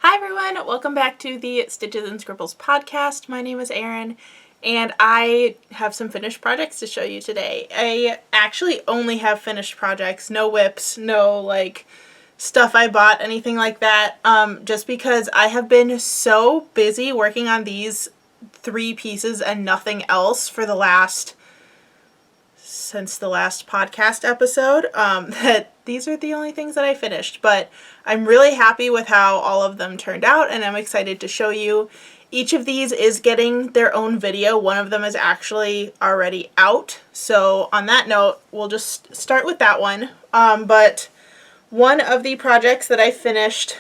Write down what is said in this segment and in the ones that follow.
Hi everyone, welcome back to the Stitches and Scribbles podcast. My name is Erin, and I have some finished projects to show you today. I actually only have finished projects, no whips, no stuff I bought, anything like that, just because I have been so busy working on these 3 pieces and nothing else for since the last podcast episode, that these are the only things that I finished. But I'm really happy with how all of them turned out, and I'm excited to show you. Each of these is getting their own video. One of them is actually already out. So on that note, we'll just start with that one. But one of the projects that I finished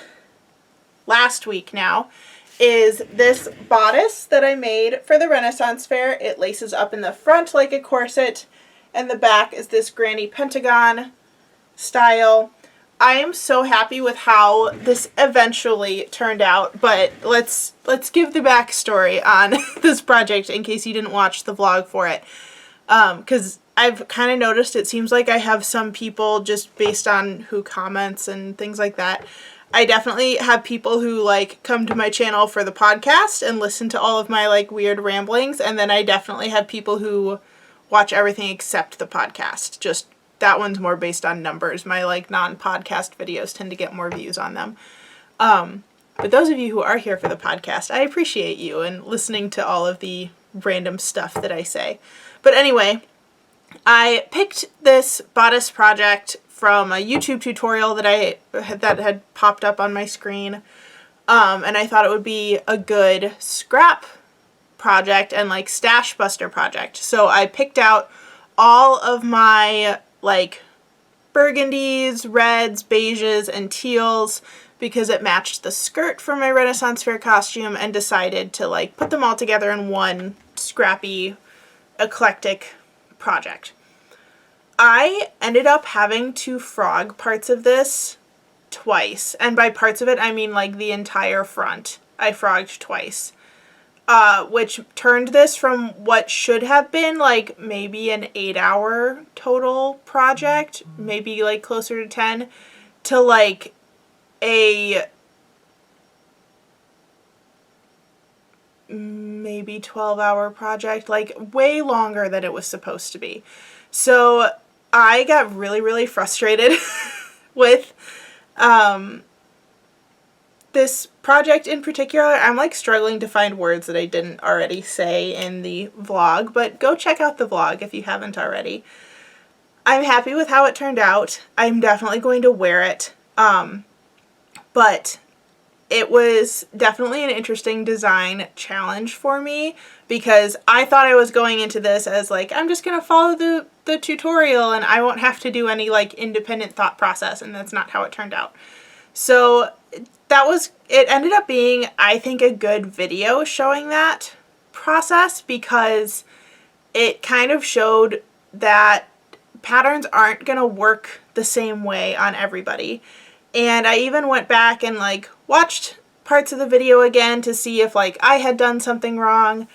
last week now is this bodice that I made for the Renaissance Fair. It laces up in the front like a corset, and the back is this granny pentagon style. I am so happy with how this eventually turned out, but let's give the backstory on this project in case you didn't watch the vlog for it. Because I've kind of noticed it seems like I have some people, just based on who comments and things like that, I definitely have people who come to my channel for the podcast and listen to all of my weird ramblings, and then I definitely have people who watch everything except the podcast. Just that one's more based on numbers. My non-podcast videos tend to get more views on them. But those of you who are here for the podcast, I appreciate you and listening to all of the random stuff that I say. But anyway, I picked this bodice project from a YouTube tutorial that had popped up on my screen, and I thought it would be a good scrap project and stash buster project. So I picked out all of my burgundies, reds, beiges, and teals because it matched the skirt for my Renaissance Fair costume, and decided to put them all together in one scrappy, eclectic project. I ended up having to frog parts of this twice, and by parts of it I mean the entire front. I frogged twice. Which turned this from what should have been maybe an 8-hour total project, maybe closer to 10, to a maybe 12-hour project, way longer than it was supposed to be. So I got really, really frustrated with this project in particular. I'm struggling to find words that I didn't already say in the vlog, but go check out the vlog if you haven't already. I'm happy with how it turned out. I'm definitely going to wear it, but it was definitely an interesting design challenge for me, because I thought I was going into this as I'm just gonna follow the tutorial and I won't have to do any independent thought process, and that's not how it turned out. So it ended up being, I think, a good video showing that process, because it kind of showed that patterns aren't going to work the same way on everybody. And I even went back and watched parts of the video again to see if I had done something wrong,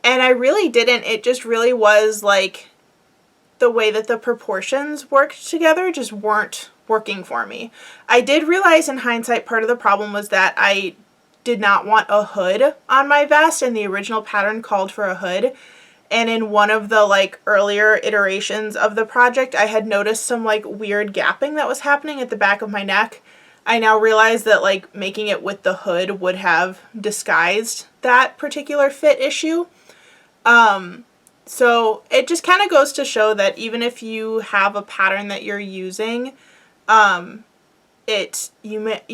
and I really didn't. It just really was the way that the proportions worked together just weren't working for me. I did realize in hindsight part of the problem was that I did not want a hood on my vest, and the original pattern called for a hood. And in one of the earlier iterations of the project, I had noticed some weird gapping that was happening at the back of my neck. I now realize that making it with the hood would have disguised that particular fit issue. So it just kind of goes to show that even if you have a pattern that you're using, you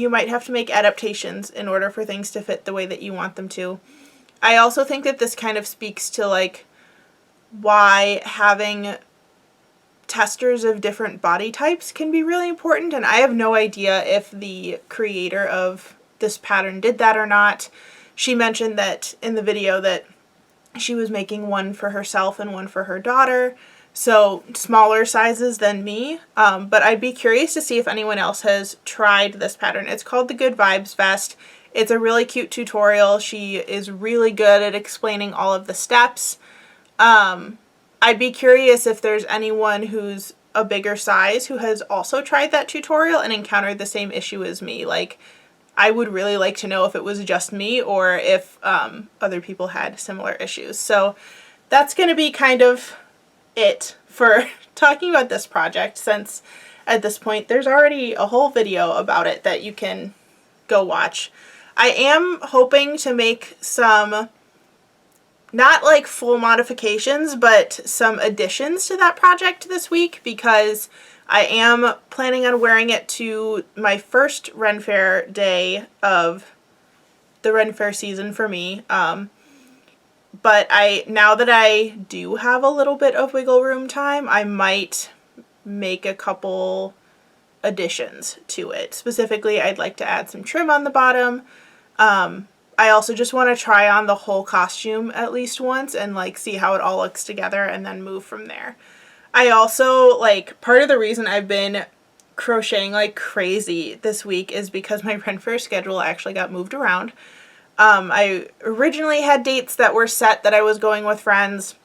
might have to make adaptations in order for things to fit the way that you want them to. I also think that this kind of speaks to why having testers of different body types can be really important, and I have no idea if the creator of this pattern did that or not. She mentioned that in the video that she was making one for herself and one for her daughter, so smaller sizes than me, but I'd be curious to see if anyone else has tried this pattern. It's called the Good Vibes Vest. It's a really cute tutorial. She is really good at explaining all of the steps. I'd be curious if there's anyone who's a bigger size who has also tried that tutorial and encountered the same issue as me. I would really like to know if it was just me or if other people had similar issues. So that's going to be kind of it for talking about this project, since at this point there's already a whole video about it that you can go watch. I am hoping to make some, not like full modifications, but some additions to that project this week, because I am planning on wearing it to my first Ren Fair day of the Ren Fair season for me. But now that I do have a little bit of wiggle room time, I might make a couple additions to it. Specifically, I'd like to add some trim on the bottom. I also just want to try on the whole costume at least once and like see how it all looks together and then move from there. I also, like, part of the reason I've been crocheting like crazy this week is because my Ren Fair schedule actually got moved around. I originally had dates that were set that I was going with friends.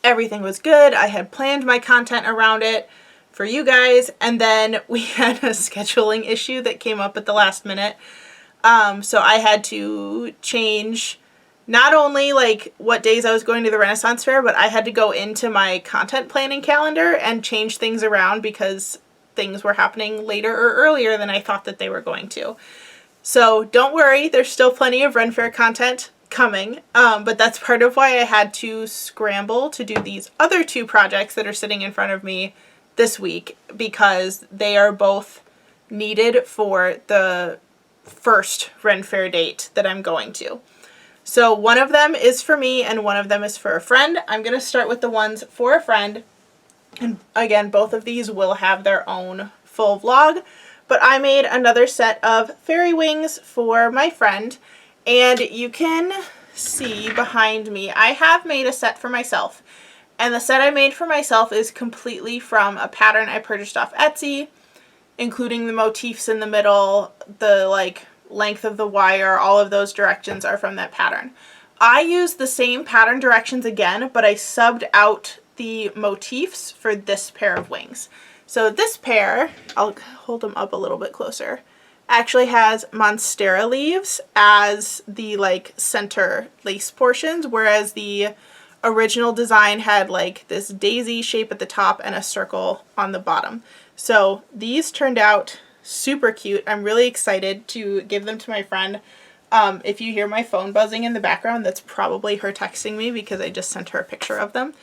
Everything was good. I had planned my content around it for you guys, and then we had a scheduling issue that came up at the last minute. So I had to change not only like what days I was going to the Renaissance Fair, but I had to go into my content planning calendar and change things around because things were happening later or earlier than I thought that they were going to. So don't worry, there's still plenty of Ren Fair content coming, but that's part of why I had to scramble to do these other two projects that are sitting in front of me this week, because they are both needed for the first Ren Fair date that I'm going to. So one of them is for me and one of them is for a friend. I'm going to start with the ones for a friend. And again, both of these will have their own full vlog. But I made another set of fairy wings for my friend. And you can see behind me, I have made a set for myself. And the set I made for myself is completely from a pattern I purchased off Etsy, including the motifs in the middle, the like length of the wire, all of those directions are from that pattern. I used the same pattern directions again, but I subbed out the motifs for this pair of wings. So this pair, I'll hold them up a little bit closer, actually has monstera leaves as the like center lace portions, whereas the original design had like this daisy shape at the top and a circle on the bottom. So these turned out super cute. I'm really excited to give them to my friend. If you hear my phone buzzing in the background, that's probably her texting me because I just sent her a picture of them.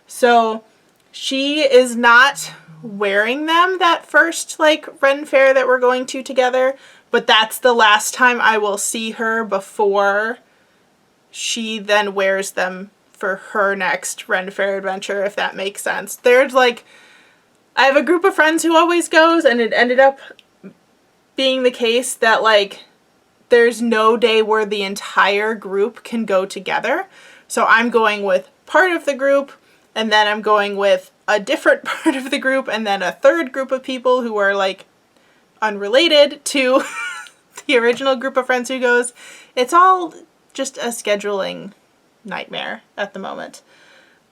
So she is not wearing them that first like Ren Fair that we're going to together, but that's the last time I will see her before she then wears them for her next Ren Fair adventure, if that makes sense. There's like, I have a group of friends who always goes, and it ended up being the case that like there's no day where the entire group can go together. So I'm going with part of the group, and then I'm going with a different part of the group, and then a third group of people who are like unrelated to the original group of friends who goes. It's all just a scheduling nightmare at the moment.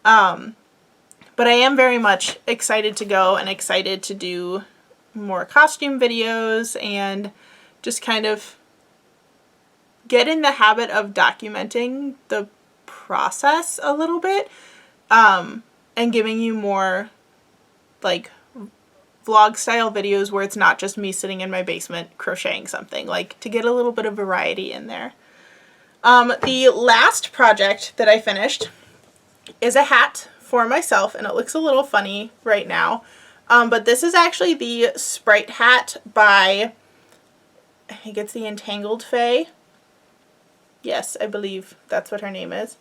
But I am very much excited to go and excited to do more costume videos and just kind of get in the habit of documenting the process a little bit, and giving you more like vlog style videos where it's not just me sitting in my basement crocheting something, like to get a little bit of variety in there. The last project that I finished is a hat for myself, and it looks a little funny right now. But this is actually the Sprite hat by, I think it's the Entangled Fae. Yes, I believe that's what her name is.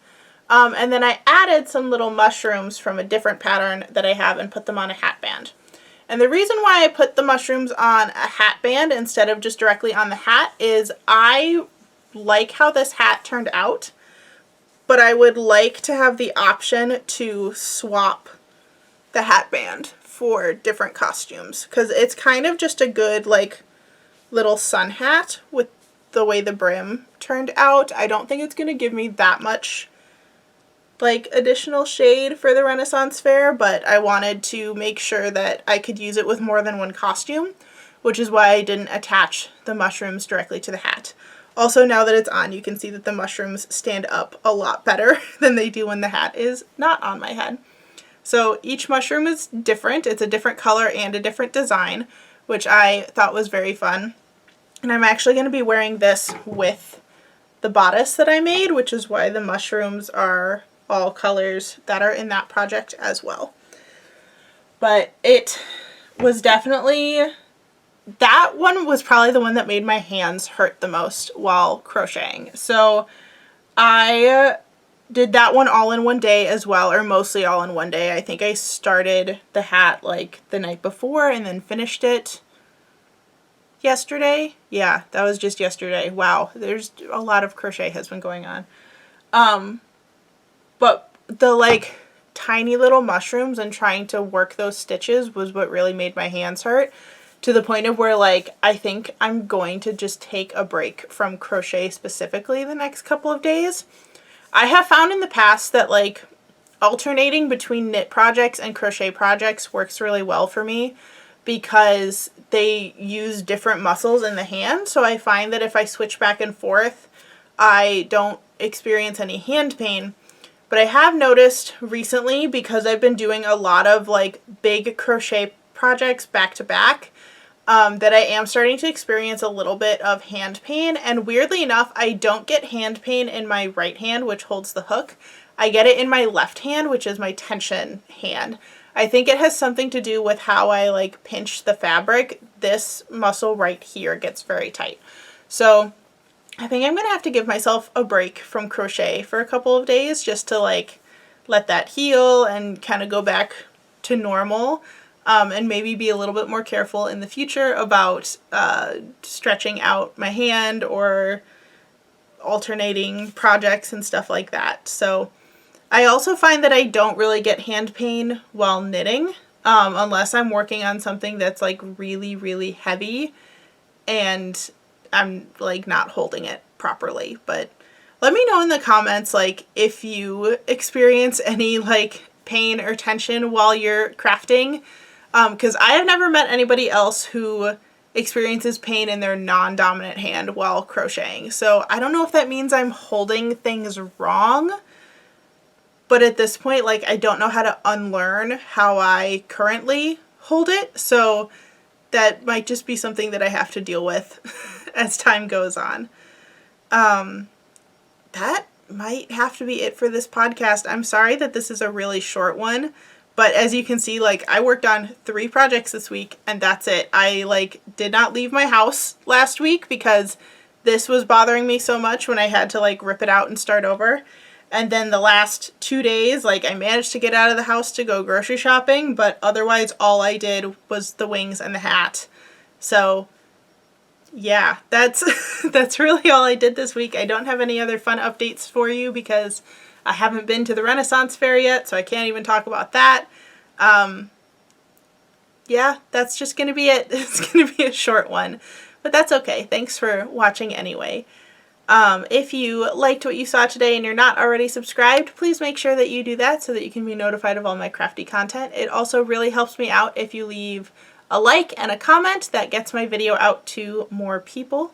And then I added some little mushrooms from a different pattern that I have and put them on a hat band. And the reason why I put the mushrooms on a hat band instead of just directly on the hat is I like how this hat turned out, but I would like to have the option to swap the hat band for different costumes, because it's kind of just a good like little sun hat with the way the brim turned out. I don't think it's going to give me that much like additional shade for the Renaissance Fair, but I wanted to make sure that I could use it with more than one costume, which is why I didn't attach the mushrooms directly to the hat. Also, now that it's on, you can see that the mushrooms stand up a lot better than they do when the hat is not on my head. So each mushroom is different. It's a different color and a different design, which I thought was very fun. And I'm actually going to be wearing this with the bodice that I made, which is why the mushrooms are all colors that are in that project as well. But it was definitely, that one was probably the one that made my hands hurt the most while crocheting. So I did that one all in one day as well, or mostly all in one day. I think I started the hat like the night before and then finished it yesterday. Yeah, that was just yesterday. Wow, there's a lot of crochet has been going on. But the like tiny little mushrooms and trying to work those stitches was what really made my hands hurt, to the point of where like I think I'm going to just take a break from crochet specifically the next couple of days. I have found in the past that like alternating between knit projects and crochet projects works really well for me because they use different muscles in the hand. So I find that if I switch back and forth, I don't experience any hand pain. But I have noticed recently, because I've been doing a lot of like big crochet projects back to back, that I am starting to experience a little bit of hand pain. And weirdly enough, I don't get hand pain in my right hand, which holds the hook. I get it in my left hand, which is my tension hand. I think it has something to do with how I like pinch the fabric. This muscle right here gets very tight. So I think I'm going to have to give myself a break from crochet for a couple of days just to like let that heal and kind of go back to normal, and maybe be a little bit more careful in the future about stretching out my hand or alternating projects and stuff like that. So I also find that I don't really get hand pain while knitting, unless I'm working on something that's like really, really heavy and I'm like not holding it properly. But let me know in the comments like if you experience any like pain or tension while you're crafting, because I have never met anybody else who experiences pain in their non-dominant hand while crocheting. So I don't know if that means I'm holding things wrong, but at this point like I don't know how to unlearn how I currently hold it. So that might just be something that I have to deal with as time goes on. That might have to be it for this podcast. I'm sorry that this is a really short one, but as you can see, like I worked on 3 projects this week and that's it. I like did not leave my house last week because this was bothering me so much when I had to like rip it out and start over. And then the last 2 days, like I managed to get out of the house to go grocery shopping, but otherwise all I did was the wings and the hat. So yeah, that's that's really all I did this week. I don't have any other fun updates for you because I haven't been to the Renaissance Fair yet, so I can't even talk about that. Yeah, that's just going to be it. It's going to be a short one, but that's okay. Thanks for watching anyway. If you liked what you saw today and you're not already subscribed, please make sure that you do that so that you can be notified of all my crafty content. It also really helps me out if you leave a like and a comment. That gets my video out to more people.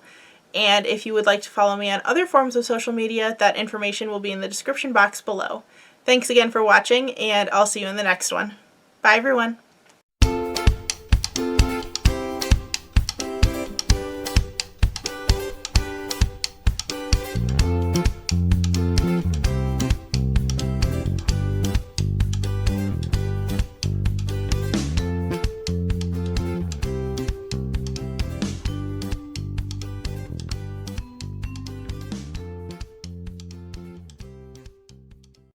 And if you would like to follow me on other forms of social media, that information will be in the description box below. Thanks again for watching, and I'll see you in the next one. Bye everyone.